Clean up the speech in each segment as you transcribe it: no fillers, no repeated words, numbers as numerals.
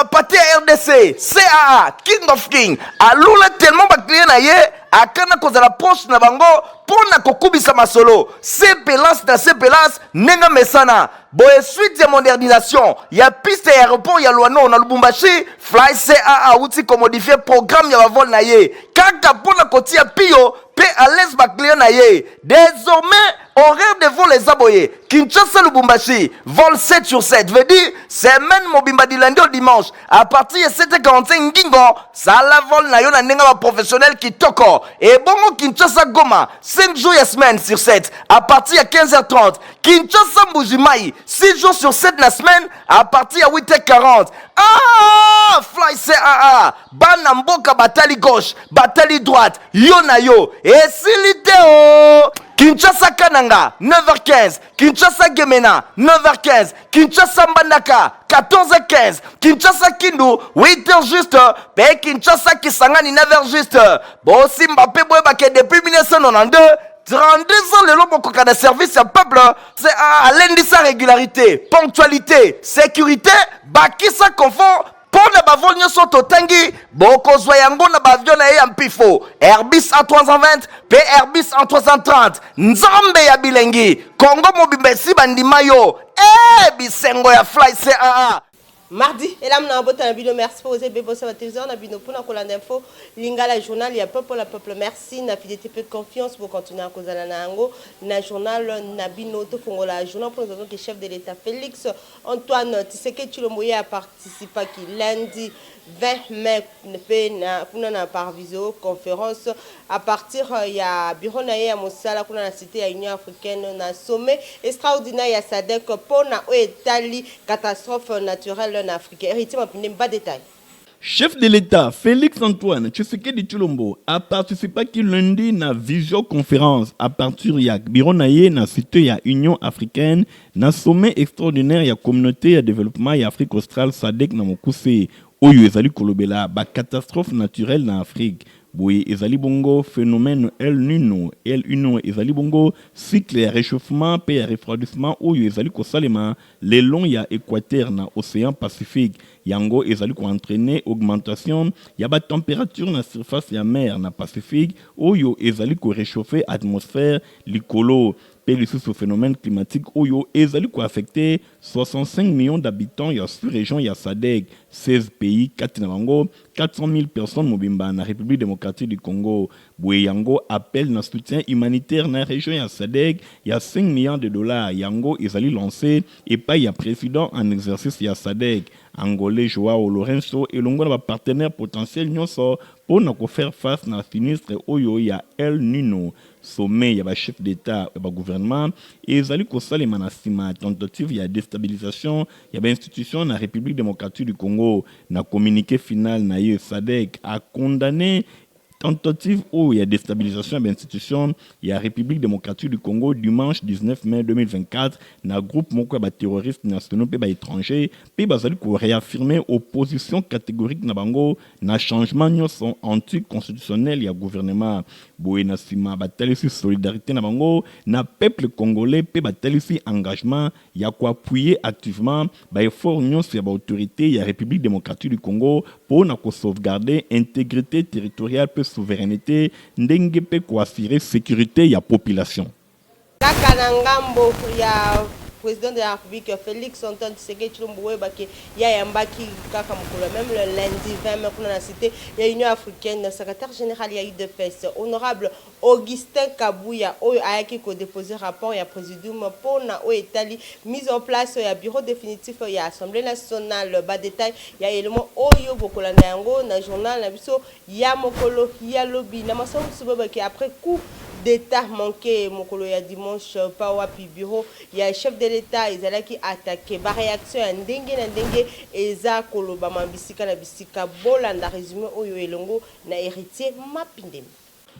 pate RDC, CAA, King of King, alula tellement bakliye na ye, akana kozala proche na bango, pona kokubisa masolo, CPLAS na CPLAS, nenga mesana, boye suite ya modernisation, ya piste ya aéroport ya Luano na Lubumbashi, Fly CAA outi ko modifier programme ya bavol na ye, kaka pona kotia piyo, pe à l'aise bakliye na ye, désormais, horaire de vol les aboyés, Kinshasa Lubumbashi, vol 7 sur 7, veut dire, semaine mobimba du lundi au dimanche, à partir de 7h45 ngingo, ça la vol na yo na nenga professionnel qui toko, et bongo Kinshasa Goma, 5 jours et semaine sur 7, à partir de 15h30, Kinshasa Mbujimayi, 6 jours sur 7 la semaine, à partir de 8h40, ah, Fly CAA, Banamboka Batali gauche, Batali droite, yo na yo, et silite oh, Kinshasa Kananga, 9h15. Kinshasa Gemena, 9h15. Kinshasa Mbandaka, 14h15. Kinshasa Kindu, 8h juste. Pe Kinshasa Kisangani, 9h juste. Bon, si Mbappé Boebake depuis 1992, 32 ans le long pour de service à peuple, c'est à lundi sa régularité, ponctualité, sécurité, baki sa confort. Pona bavol nyoso totangi boko zoyango na bavion na ye ampifo Airbus A320 pe Airbus A330 nzambe ya bilengi Congo mobimba si bandima yo bisengo ya Fly CAA. Mardi, et là, on a bino merci pour oser bébé sur la télévision, on a bino pour la info, lingala journal, il y a peuple la peuple merci, na fidélité peu de confiance pour continuer à cause de la nango, na journal, na bino to fongo la journal pour nous que le chef de l'État Félix Antoine Tshisekedi Tshilombo a participé qui lundi 20 mai pour na par visioconférence à partir il y a bureau na ya Mosala pour la cité à Union africaine na sommet extraordinaire ya SADC pour na etali catastrophe naturelle en Afrique. Héritier m'a pas détail. Chef de l'État, Félix Antoine Tshisekedi Tshilombo a participé qui lundi na visioconférence à partir de bureau na ye na cité ya Union africaine na sommet extraordinaire ya communauté ya développement ya Afrique australe SADC na mokuse oyo ezali kolobela ba catastrophe naturelle na Afrique. Boye ezali bongo phénomène El Niño ezali bongo cycle ya réchauffement pe ya refroidissement oyo ezali kosalema le long ya équateur na océan Pacifique. Yango ezali ko entraîner augmentation ya ba température na surface ya mer na Pacifique oyo ezali ko réchauffer atmosphère likolo. Ce phénomène climatique oyo ezali ko affecté 65 millions d'habitants ya sous-région ya SADC, 16 pays, 400 000 personnes mobimba na République démocratique du Congo. Boye yango appelle na soutien humanitaire na région ya SADC, ya 5 millions de dollars. Yango ezali lancé et pas ya président en exercice ya SADC. Angolais Joao Lorenzo et l'ongo na partenaire potentiel nyonso pour na ko faire face na sinistre oyo ya El Niño. Sommet ya ba chef d'état ya ba gouvernement et ezali ko salema na sima tentative ya déstabilisation ya ba institution na République démocratique du Congo. Na communiqué final na ye SADC a condamné tentative où il y a déstabilisation de l'institution, il y a République démocratique du Congo dimanche 19 mai 2024, dans groupe moko ba terroristes nationaux pe ba étrangers, pe bazali ko réaffirmer opposition catégorique na bango na changement nyonso anti-constitutionnel ya gouvernement. Boye na sima ba talisi solidarité na bango na peuple congolais pe ba talisi engagement ya ko appuyer activement ba effort nyonso ya ba autorité ya République démocratique du Congo pour na ko sauvegarder intégrité territoriale pe souveraineté ndenge pe ko assurer sécurité ya population. Kaka na ngambo ya président de la République Félix Antoine Tshisekedi Tshilombo baki ya yambaki kaka mukolo même le lundi 20 mai kuna na cité ya Union africaine secrétaire général ya UDPS honorable Augustin Kabuya oyo ayaki ko déposer rapport ya présidium pour na o etali mise en place ya bureau définitif ya Assemblée nationale ba détail ya élément oyo bokola na yango na journal na biso ya mokolo ya lobi na masomo subaki après coup d'état manqué mokolo ya dimanche pa wapi bureau ya chef de l'état ezalaki attaqué ba réaction ya ndenge na ndenge eza koloba mambisika na bisika bolanda résumé oyo elongo na héritier Mapindemi.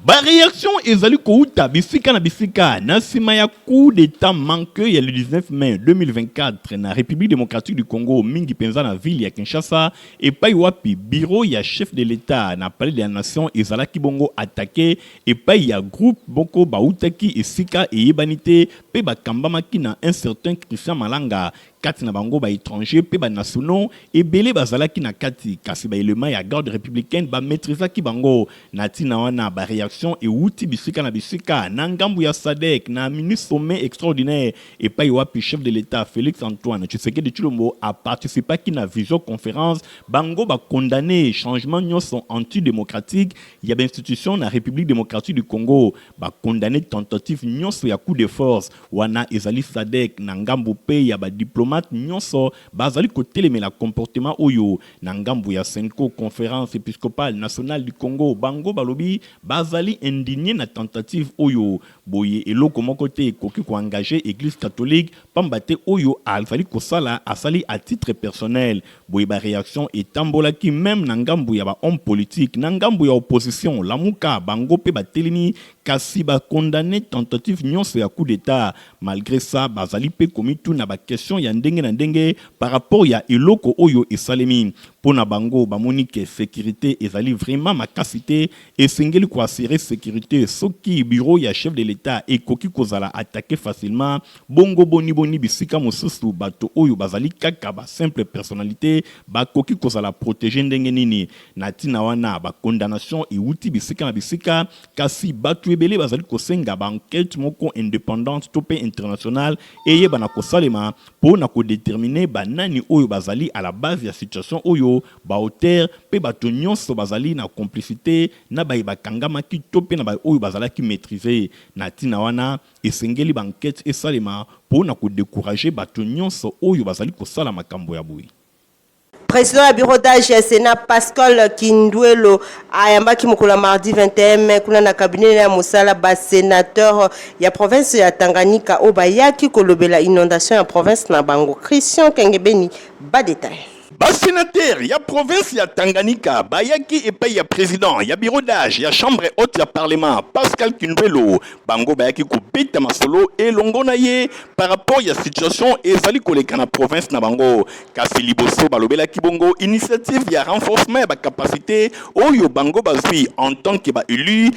Ba réaction ezali kouta bisika na bisika na sima ya coup d'état manqué ya le 19 mai 2024 na République démocratique du Congo mingi penza na ville ya Kinshasa et pa wapi bureau ya chef de l'état na palais de la nation ezalaki bongo attaqué et pa ya groupe boko bautaki esika et yebanité pe bakambamaki na un certain Christian Malanga kati na bango ba étranger pe ba nationaux ebele bazalaki na kati kasi ba élément ya garde républicaine ba maîtrisaki bango na tina wana ba réaction e wuti bisika na bisika na ngambu ya SADC na mini sommet extraordinaire et pa wapi chef de l'État Félix Antoine Tshisekedi Tshilombo a participé qui na visioconférence bango ba condamné changement nyonso antidémocratique il y a institution na République démocratique du Congo ba condamné tentative nyonso ya coup de force wana ezali SADC na ngambu pe ya ba diplomate nyonso bazali kotelemela comportement oyo na ngambu ya Senko conférence épiscopale nationale du Congo bango balobi bazali indigné na tentative oyo boye eloko moko te koki ko engager église catholique pambate oyo azali kosala asali à titre personnel boye ba réaction etambola ki même na ngambu ya ba homme politique na ngambu ya opposition lamuka bango pe batelemi kasi ba condamné tentative nyonso ya coup d'état malgré ça bazali pe komitu na ba question ya ndenge na ndenge par rapport ya eloko oyo esalemi pona bango bamoni ke sécurité ezali vraiment makasité et sengeli ko assurer sécurité soki bureau ya chef de l'état ekoki kozala attaquer facilement bongo boni bisika mosusu bato oyo bazali kaka ba simple personnalité bakoki kozala protéger ndenge nini na tina wana ba condamnation e wuti bisika na bisika kasi bato ebele bazali kosenga ba enquête moko indépendante tope international eye bana kosalema pona ko déterminer banani oyo bazali à la base ya situation oyo ba auteur pe bato nyonso bazali na complicité na ba kangama ki tope na ba oyo bazala ki maîtriser na tina wana esengeli ba enquête esalema pona ko décourager bato nyonso oyo bazali kosala makambo ya boyi. Président du bureau d'âge ya Sénat Pascal Kindwelo ayambaki mokolo mardi 21 mai kuna na cabinet ya mosala ba sénateur ya province ya Tanganyika obayaki kolobela inondation ya province na bango. Christian Kengebeni ba détail. Ba sénateur ya province ya Tanganyika bayaki epai ya président ya bureau d'âge ya chambre haute ya parlement Pascal Kindwelo bango bayaki kopeta masolo elongo na ye par rapport ya situation ezali koleka na province na bango kasi liboso balobela ki bongo initiative ya renforcement ya ba capacité oyo bango bazwi en tant que ba élu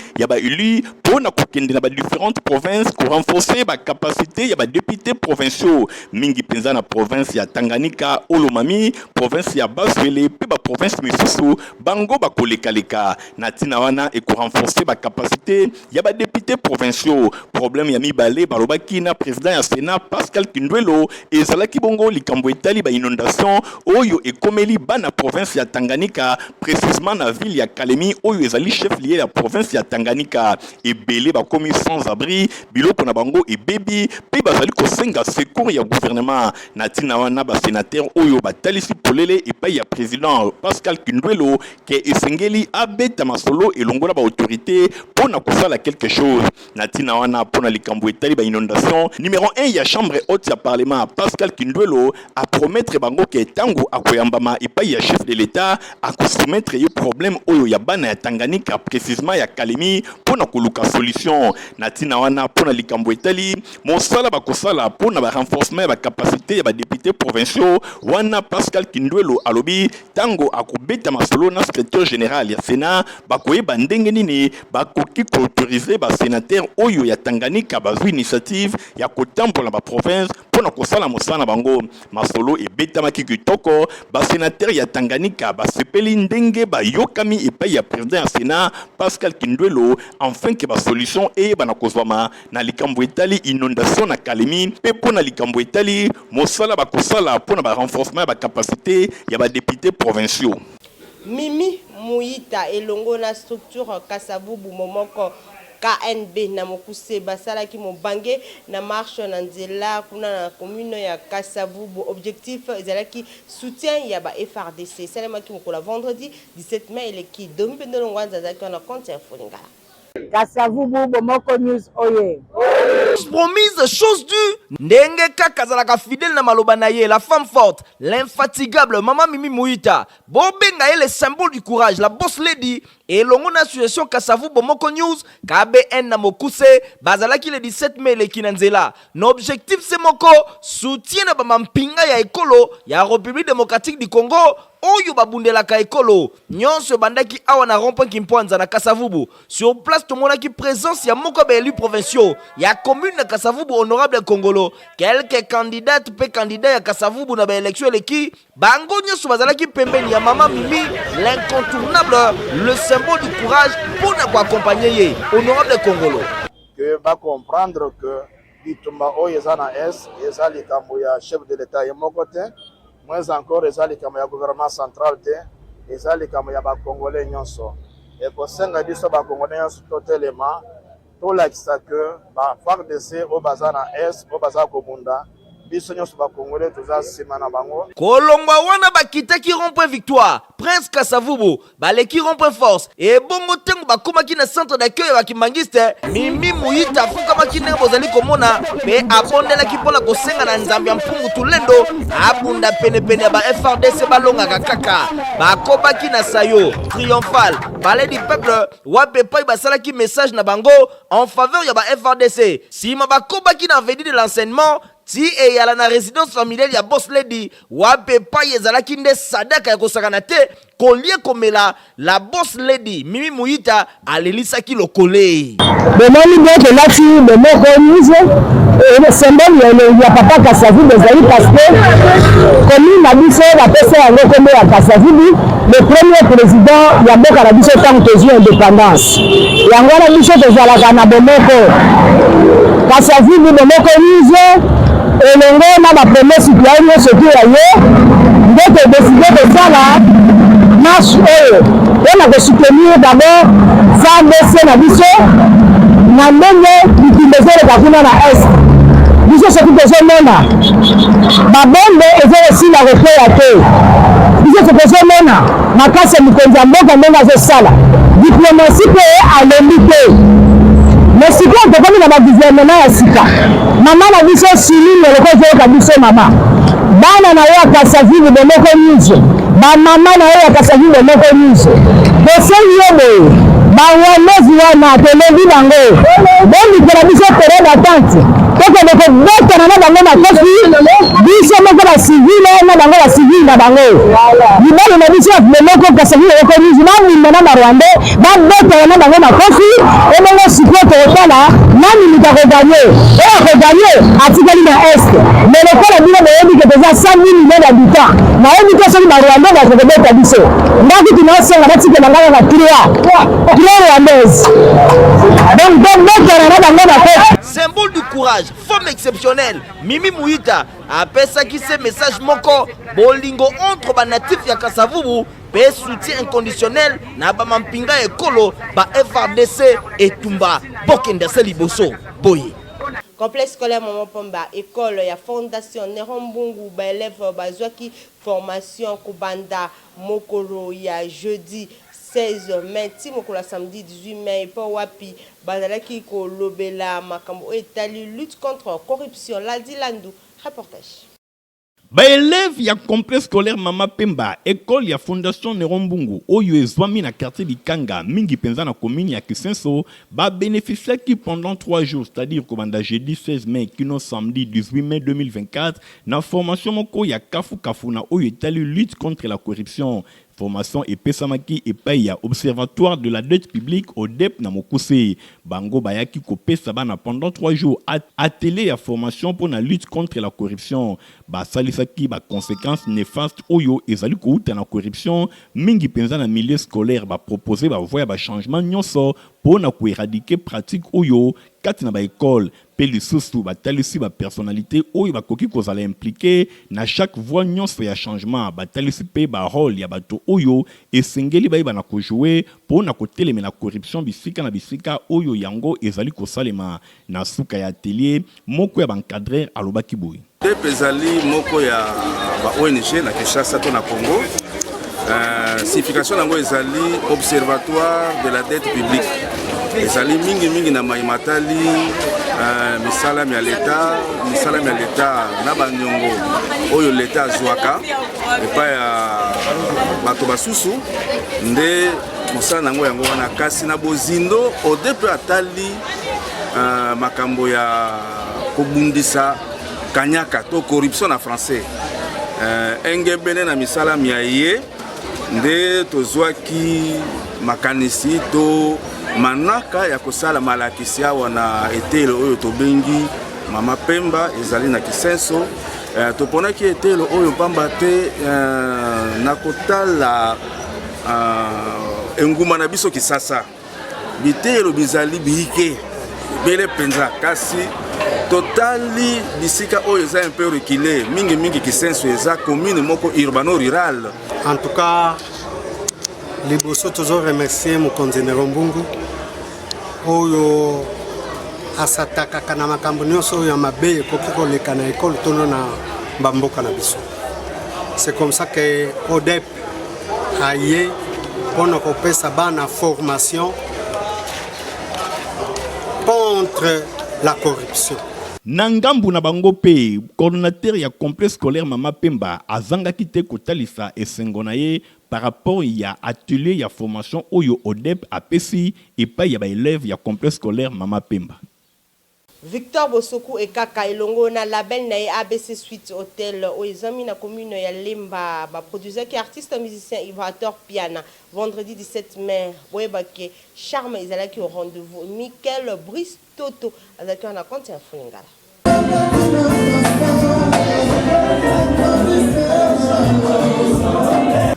pona kokende na ba différentes provinces ko renforcer ba capacité ya ba députés provinciaux mingi penza na province ya Tanganyika Olomami province ya Baswele pe ba province misusu bango ba koleka na tina wana e ko renforcer ba capacité ya ba députés provinciaux problème ya mibale balobaki na président ya Sénat Pascal Kindwelo ezalaki bongo likambo etali ba inondation oyo ekomeli bana province ya Tanganyika précisément na ville ya Kalemi oyo ezali chef lié ya province ya Tanganyika ebele ba komi sans abri biloko na bango ebebi pe bazali kosenga secours ya gouvernement na tina wana ba sénateur oyo batalisi polele epai ya président Pascal Kindwelo ke esengeli abeta masolo elongola ba autorité pona kosala quelque chose na tina wana pona likambo etali ba inondation numéro 1 ya chambre haute ya parlement Pascal Kindwelo a promettre bango ke tango akoyambama epai ya chef de l'état a soumettre ye problème oyo ya bana ya Tanganyika précisément ya Kalemi pona koluka solution na tina wana pona likambo etali mosala bakosala pona ba renforcement ba capacité ya ba députés provinciaux wana Pascal Kindwelo alobi tango akobeta masolo na secrétaire général ya Sénat bakoyeba ndenge nini bakoki autoriser ba sénateur oyo ya Tanganyika bazwi initiative ya kotambola ba province pona kosala mosala bango masolo ebetamaki kitoko ba sénateur ya Tanganyika basepeli ndenge bayokami epai ya président ya Sénat Pascal Kindwelo enfin que ba solution eyebana kozwama na likambo etali inondation na Kalemi pe pona likambo etali mosala bakosala pona ba renforcement ba capacité ya ba députés provinciaux. Mimi Muita elongo na structure Kasavubu momoko KNB na mokuse basalaki mobange na marche na nzela kuna na commune ya Kasavubu objectif ezalaki soutien ya ba FRDC salemaki mokola vendredi 17 mai eleki domi pendolo ngwanza zaki na compte ya Folingala. Kasavubu bomoko news oye. Promise chose due. Ndenge kaka zalaka fidèle na maloba na ye, la femme forte, l'infatigable Maman Mimi Muita. Bobenga ye le symbole du courage, la boss lady. Et longo na association Kasavubu bomoko news, KBN na mokuse, bazalaki le 17 mai le kinanzela. L'objectif c'est moko soutien na bamampinga ya ekolo ya République démocratique du Congo. oyo babundelaka ekolo nyonso bandaki awa na rond-point Kimpwanza na Kasavubu. Sur place tomonaki présence ya moko ba élus provinciaux ya commune na Kasavubu honorable Kongolo, quelques candidates pe candidats ya Kasavubu na ba élection eleki bango nyonso bazalaki pembeni ya mama Mimi, l'incontournable, le symbole du courage pour na accompagner ye honorable Kongolo. Que va comprendre que bitumba oyo eza na S eza likambo ya chef de l'état ya moko te, moins encore eza likambo ya gouvernement central te, eza likambo ya bakongolais nyonso. Ekosenga biso bakongolais nyonso totelema tolakisa ke FARDC oyo baza na S oyo baza kobunda biso nyonso bakongolais toza nsima na bango. Kolongwa wana bakitaki rond-point Victoire, Prince Kasavubu, baleki rond-point Force, et bongo tengo bakomaki na centre d'accueil ya bakimangiste, Mimi Muyita afukamaki ndenge bozali komona, pe abondelaki mpona kosenga na nzambe ya mpungu tulendo, abunda penepene ya ba FRDC balongaka kaka, bakobaki na sayo, triomphal, palais du peuple, wape pai basalaki message na bango, en faveur ya ba FRDC, sima bakobaki na avenue de l'enseignement, ti e yala na résidence familiale ya Boss Lady wape pa yezalaki nde sadaka ya kosakana te kolie komela la Boss Lady Mimi Muyita alelisaki lokole Demoni bote lati de moko nize le symbole ya papa Kasavubu ezali parce que commune na biso bapesa yango kombo ya Kasavubu le premier président ya mboka na biso tant tozwi indépendance yango na biso tozalaka na bomoko Kasavubu bomoko nize elongo na bapromese citoyen nyonso te ya ye nde todeside kosala marche oyo mpona kosoutenir d'abord FARDC na biso na ndenge litumba ezoleka kuna na est biso soki tozomona babombe ezokosila koteya te biso tozomona makasi ya mikonzi ya mboka ndenge azosala diplomasi mpe aleli te mais sikoyo tokomi na bagouvernement ya sika mama na biso silile loko ezoyoka biso mama bana na yo ya Kasavubu bomoko nyonso bamama na yo ya Kasavubu bomoko nyonso tosengi yo boye bawamezi wana tolebi bango bomikela biso période d'attente tokende kobotana na bango makofi biso moko basivile na bango basivile na bango libali na biso bomoko Kasavubu bomoko nyonso bamima na barwandais babotana na bango makofi ebongo sikoyo tokotala nani moto akoganye oyo akoganye atikali na est mais lokola bino boyebi ke toza 100 000 millions d'habitants nayebi te soki barwandais bakokobeta biso ndaki tunaosenga batikela ngai kaka 3 rwandaises donc tobotana na bango makofi. Symbole du courage, femme exceptionnelle, Mimi Muyita apesaki ce message moko bolingo entre ba natif ya Kasavubu pe soutien inconditionnel na ba mampinga ekolo ba FRDC etumba bokende se liboso boye. Complexe scolaire Maman Pomba, école ya fondation Nerombungu ba élève bazwaki formation kubanda mokolo ya jeudi 16 mai ti mokolo samedi 18 mai po wapi bazalaki ko lobela makambo etali lutte contre corruption Ladi Landu reportage. Ba élève ya complexe scolaire Mama Pemba, école ya fondation Nerombungu, oyo ezwami na quartier Bikanga, mingi penza na commune ya Kisenso, ba bénéficier qui pendant 3 jours, c'est-à-dire comme jeudi 16 mai, kino samedi 18 mai 2024, na formation moko ya kafu na oyo etali lutte contre la corruption. Formation et pesamaki et paya observatoire de la dette publique au DEP na Mokuse. Bango bayaki ko pesa bana pendant 3 jours atelier à formation pour la lutte contre la corruption. Ba salisaki ba conséquences néfastes oyo ezali ko uta na corruption mingi penza na milieu scolaire ba proposer ba voya ba changement nyonso pour na ko éradiquer pratique oyo kati na ba école. Pelisusu batalisi ba personnalité oyo bakoki kozala impliqué na chaque voie nyonso ya changement batalisi pe ba rôle ya bato oyo esengeli ba na ko jouer pour na ko telema na corruption bisika na bisika oyo yango ezali ko salema na suka ya atelier moko ya bancadrer alobaki boy ezali moko ya ba ONG na Kinshasa to na Congo. Signification nango ezali observatoire de la dette publique. Ezali mingi na maimatali misala ya leta na banyongo oyo leta zwaka epa ya bato basusu nde mosala nango yango wana kasi na bozindo odepe atali makambo ya kobundisa kanyaka to corruption na français engebene na misala miaye nde tozwaki makanisi to manaka ya kosala malakisi awa na etelo oyo tobengi Mama Pemba ezali na Kisenso. Toponaki etelo oyo pamba te na kotala enguma na biso Kisasa bitelo bizali bihike bele penza kasi totali bisika oyo eza un peu reculé mingi Kisenso eza commune moko urbano rural. En tout cas, les bossos toujours remercier mokonzi Nerombungu oyo asatakaka na makambo nyonso oyo ya mabe ekoki koleka na ekole tono na bamboka na biso. C'est comme ça que ODEP aye mpona kopesa bana formation contre la corruption. Nangambu na bango pe coordonnateur ya complexe scolaire Mama Pemba azanga kite kotalisa esengo na ye par rapport ya atelier ya formation oyo ODEP apesi et pas ya ba élève ya complexe scolaire Mama Pemba. Victor Bosoku et Kaka Elongo na label na ABC Suite Hotel au examen na commune ya Lemba ba produiseur qui artiste musicien Ivator Piana vendredi 17 mai Boyebake Charme ezalaki au rendez-vous Michael Brice Toto azalaki na compte ya Fulingala.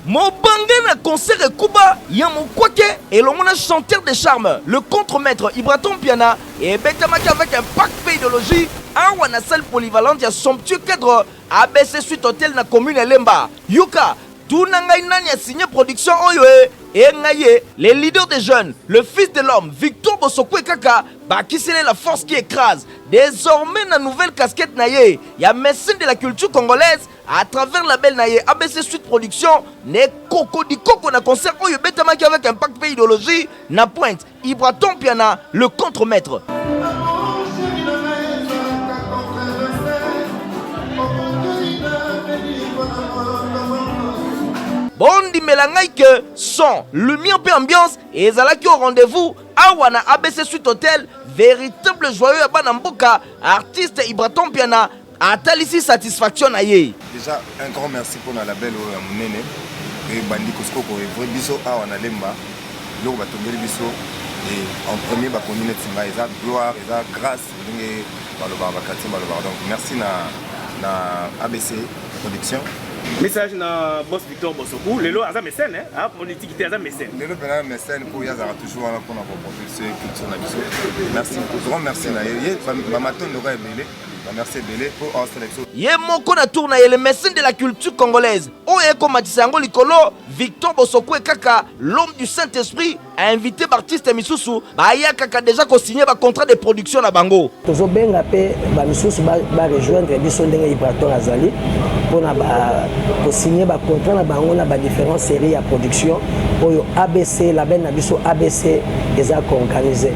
Mobangé na concert et Kuba, Yamokwake et le mona chanteur des charmes, le contre-maître Ibraton Piana et Betamaki avec un pack pédologie, un na salle polyvalente, il y a somptueux cadre ABC Suite Hotel na commune Lemba. Yuka, tout nangai nani a signé production Oyoe et Ngaye, les leaders des jeunes, le fils de l'homme, Victor Bosoku et Kaka, qui c'est la force qui écrase. Désormais, la nouvelle casquette naye, il y a médecin de la culture congolaise à travers la belle naye ABC Suite Production, ne Coco di Coco na concert Oyo Betamaki avec un pack idéologie, na pointe, Ibraton Piana, le contre-maître. Bondi melangai que son, lumière et ambiance et ezalaki au rendez-vous awana ABC Suite Hotel, véritable joyeux ya Banamboka, artiste Ibraton Piana, atalisi satisfaction na ye. Déjà un grand merci pour la label ya munene et bandi koskoko et vrai biso awana Lemba, lo batongeli biso et en premier ba commune tinga eza gloire, eza grâce ndenge baloba bakati baloba. Donc merci na ABC Production. Message na boss Victor Bosoku, lelo aza mécène hein, politique té aza mécène. Lelo pena mécène pour yazara toujours là pour na propulser culture na biso. Merci, grand merci na yé ba maton no ga ebele. Merci Belé pour en sélection. Yé moko na tourna yé le mécène de la culture congolaise. Oye komatisango likolo, Victor Bosoku et Kaka, l'homme du Saint-Esprit, a invité l'artiste Misusu, ya Kaka déjà co-signé ba contrat de production na bango. Tozo benga pe ba Misusu ba rejoindre biso ndenge Ibraton azali pour na ba co-signer ba contrat na bango na ba différentes séries à production oyo ABC label na biso ABC eza organisé.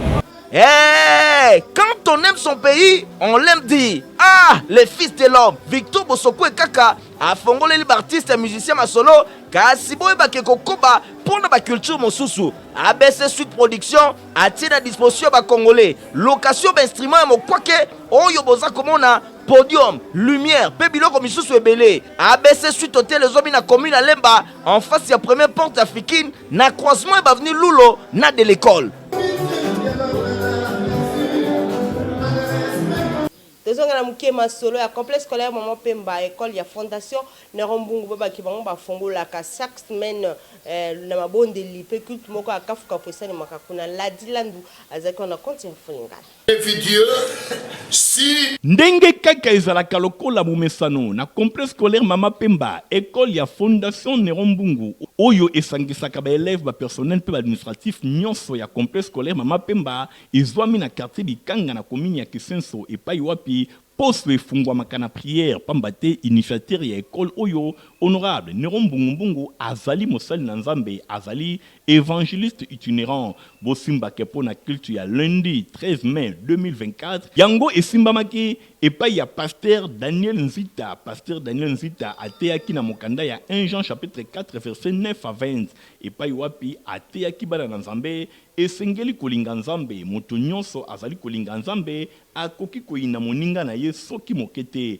Hey, quand on aime son pays, on l'aime dire. Ah, les fils de l'homme, Victor Bosoku et Kaka, a fongolé l'artiste et musicien masolo, Kasibo et Bakeko Koba, pour la culture Mosusu. ABC Suite Production, a tiré à disposition ba Congolais. Location d'instruments et mokwake, Oyo Boza Komona, podium, lumière, pebilo comme Misusu et Belé. ABC Suite Hotel, les hommes na commune à Lemba, en face de la première porte africaine, na croisement et ba venu Lulo, na de l'école. Tozonga na mukema solo ya complexe scolaire Mama Pemba école ya fondation Nerombungu baba ki bango ba fongola ka chaque semaine na mabonde lipe culte moko akafuka posani makakuna ladilandu azaki na compte Fulingala. Si ndenge kaka ezalaka lokola mumesano na complexe scolaire Mama Pemba école ya fondation Nerombungu oyo esangisaka ba élèves ba personnel pe administratif nyonso ya complexe scolaire Mama Pemba izwami na quartier Bikanga na commune ya Kisenso et pa wapi poste efungwa makana prière pambate initiateur ya école oyo honorable Nerombungu azali mosali na Nzambe azali évangéliste itinérant bosimba kepo na culte ya lundi 13 mai 2024 yango esimbamaki epai ya pasteur Daniel Nzita ateyaki na mokanda ya 1 Jean chapitre 4 verset 9 à 20 epai wapi ateyaki bana na Nzambe esengeli kolinga Nzambe moto nyonso azali kolinga Nzambe akoki koyina moninga na ye soki mokete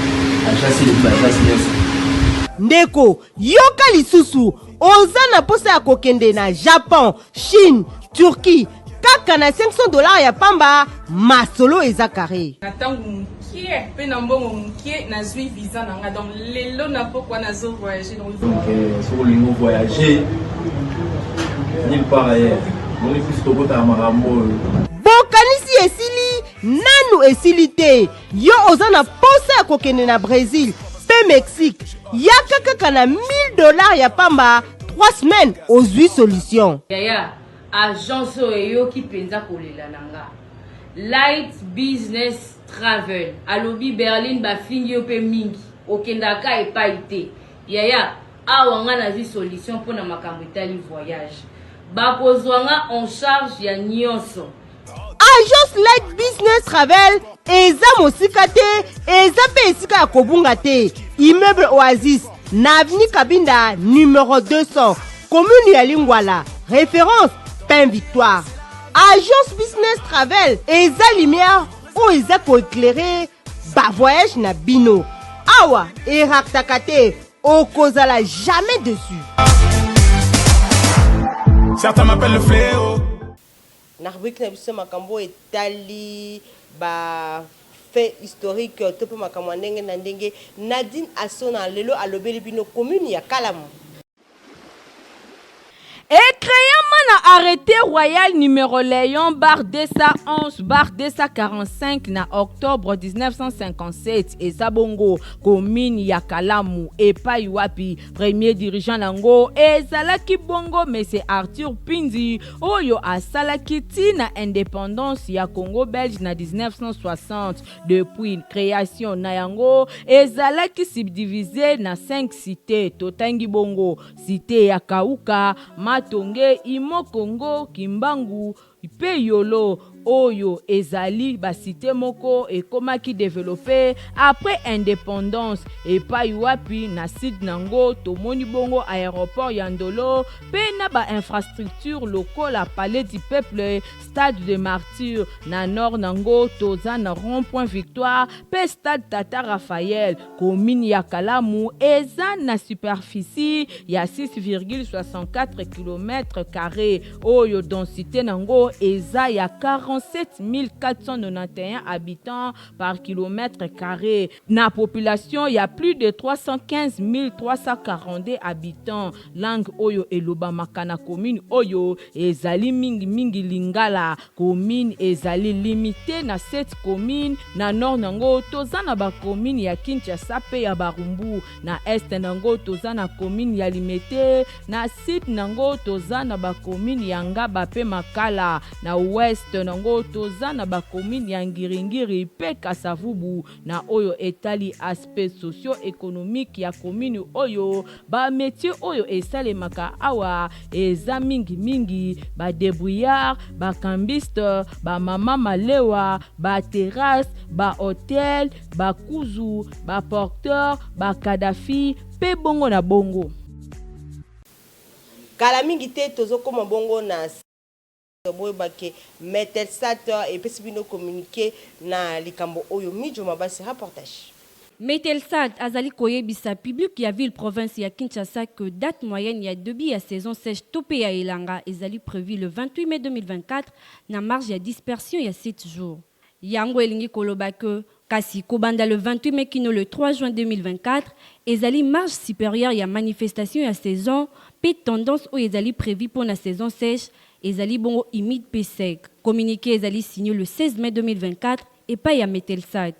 bachasi les bachasi ndeko yoka lisusu oza na posa ya kokende na Japon, Chine, Turquie kaka na $500 ya pamba masolo eza carré. Natangu mukie pe na mbongo mukie na zui visa nanga donc lelo na pokwa na zo voyager donc sur le nouveau voyager nulle part ailleurs on est plus to kota marambo bokanisi esili nanu esili te yo oza na posa ya kokende na Brésil pe Mexique yaka kaka na $1000 ya pamba 3 semaines ozwi solution. Yaya agence oyo ki penza kolela nanga Light Business Travel alobi Berlin bafingi yo pe mingi okendaka epai te yaya awanga na zi solution pona makambo etali voyage bakozwanga en charge ya nyonso. Agence Light Business Travel eza mosika te eza pe esika ya kobunga te. Immeuble Oasis na avenue Kabinda numéro 200 commune ya Lingwala référence Pain Victoire. Agence Business Travel eza lumière ou eza ko éclairer ba voyage na bino awa eraktaka te okozala jamais dessus. Certains m'appellent le fléau. Narbik na biso makambo etali ba fait historique topo makambo ndenge na ndenge. Nadine Asona lelo alobeli bino commune ya Kalamu. Et créant na arrêté royal numéro Léon bar 211 bar 245 na octobre 1957 et Zabongo commune ya Kalamu et Paiwapi premier dirigeant nango et Salaki Bongo monsieur Arthur Pindi oyo a Salaki tina indépendance ya Congo belge na 1960 depuis création na yango et Salaki subdivisé na 5 cités Totangi Bongo cité ya Kauka Tonge Imo Congo Kimbangu Ipe Yolo Oyo ezali basité moko ekomaki développé après indépendance et Paiwapi na site nango tomoni bongo aéroport Yandolo pe na ba infrastructure locale à palais du peuple stade de martyrs na nord nango toza na rond-point Victoire pe stade Tata Raphaël commune ya Kalamu eza na superficie ya 6,64 km² oyo densité nango eza ya 47 491 habitants par kilomètre carré. Na population, il y a plus de 315 342 habitants. Langue oyo eloba makana commune oyo ezali mingi lingala. Commune ezali limité na 7 communes. Na nord nango toza na ba commune ya Kinshasa pe ya Barumbu. Na est nango toza na commune ya Limete. Na sud nango toza na ba commune ya Ngaba pe Makala. Na ouest nango toza na ba commune ya Ngiringiri pe Kasavubu. Na oyo etali aspect socio-économique ya commune oyo ba métier oyo esalemaka awa eza mingi ba débrouillard ba cambiste ba mama malewa ba terrasse ba hôtel ba kuzu ba porteur ba kadafi pe bongo na bongo kala mingi te tozokoma bongo na boyebake Metelsat et pesi bino communiquer na likambo oyo mijo mabasi reportage. Metelsat azali koyebisa public ya ville province ya Kinshasa que date moyenne ya debi ya saison sèche topé ya elanga ezali prévu le 28 mai 2024 na marge ya dispersion ya 7 jours. Yango elingi koloba que kasi kobanda le 28 mai kino le 3 juin 2024 ezali marge supérieure ya manifestation ya saison pe tendance o ezali prévu pour la saison sèche ezali bongo humide pe sec. Communiqué ezali signé le 16 mai 2024 et pas ya Metelsat.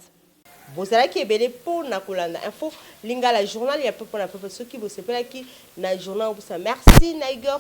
Bozalaki ebele pour na kolanda info lingala journal ya pepo na pepo soki bosepelaki na journal busa. Merci Niger.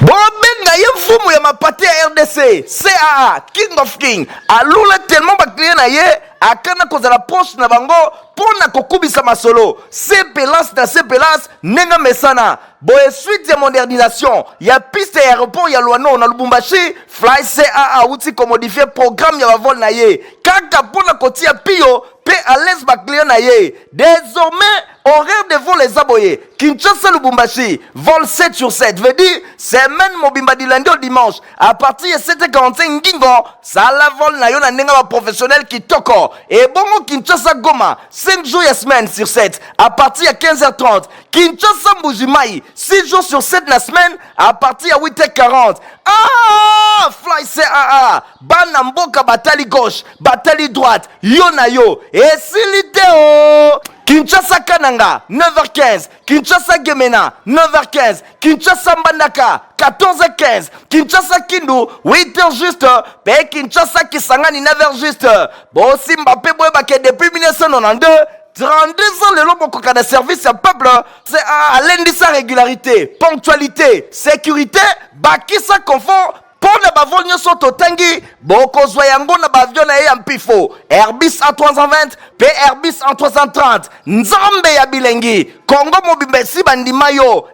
Bobenga ye mfumu ya mapate ya RDC CAA King of King alula tellement ba client na ye akana kozala poste na bango pona kokubisa masolo CPLAS na CPLAS nenga mesana boye suite ya modernisation ya piste ya aéroport ya Luano na Lubumbashi Fly CAA outi ko modifier programme ya bavol na ye kaka pona kotia pio pe à l'aise ba client na ye désormais horaire de vol les aboyés Kinshasa Lubumbashi vol 7 sur 7 veut dire semaine mobimba du lundi au dimanche à partir de 7h45 ngingo ça la vol na yo na nenga ba professionnel qui toko et bongo Kinshasa Goma 5 jours ya semaine sur 7 à partir de 15h30 Kinshasa Mbujimai 6 jours sur 7 la semaine à partir de 8h40 ah Fly CAA bana mboka batali gauche batali droite yo na yo et siliteo Kinshasa Kananga 9h15 Kinshasa Gemena 9h15 Kinshasa Mbandaka 14h15 Kinshasa Kindu 8h juste pe Kinshasa Kisangani 9h juste bon Mbappé Boebake depuis 1992 32 ans le lobo de service à peuple c'est à lundi sa régularité ponctualité sécurité baki sa confort pour ne pas venir sur Totangi, Boko Zoyango na bavion na ye Ampifo, Airbus A320, P Airbus A330, Nzambe ya Bilengi, Congo Mobimbe si bandima yo,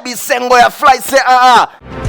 Bisengo ya Fly CAA.